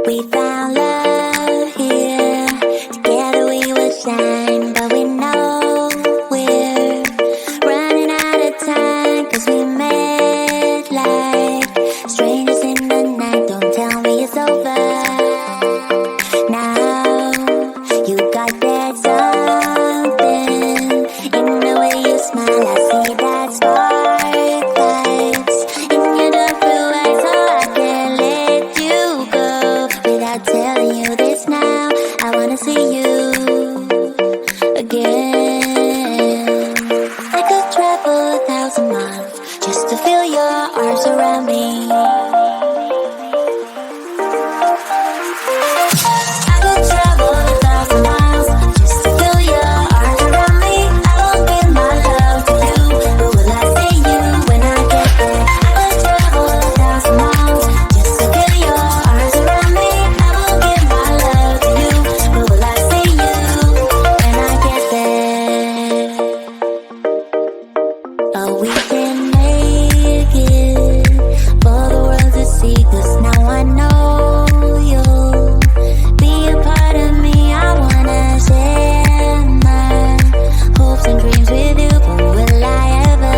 We found love here, together we will shine, but we know we're running out of time, 'cause we met like strangers in the night. Don't tell me it's over now. You got that something in the way you smile. I see that spark lights in your dark blue eyes, so I can't let you go without telling you this now. I wanna see you again. I could travel 1,000 miles just to feel your arms around me. I could travel 1,000 miles just to feel your arms around me. I will give my love to you, but will I see you when I get there? I could travel 1,000 miles just to feel your arms around me. I will give my love to you, but will I see you when I get there? Oh, we can make it for the world to see, 'cause now I know you'll be a part of me. I wanna share my hopes and dreams with you, but will I ever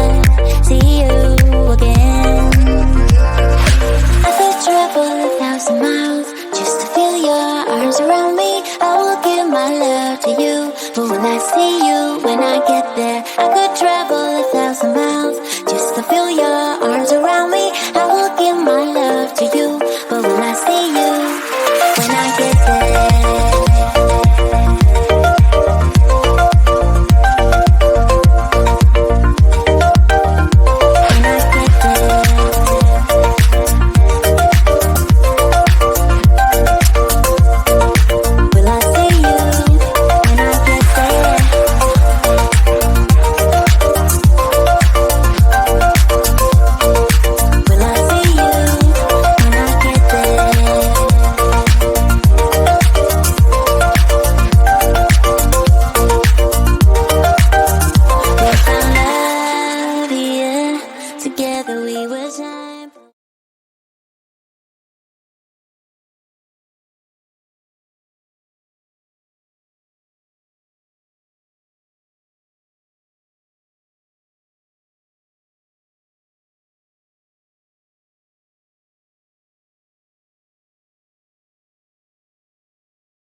see you again? I could travel 1,000 miles just to feel your arms around me. I will give my love to you, but will I see you when I get there? I could travel 1,000 miles just to feel your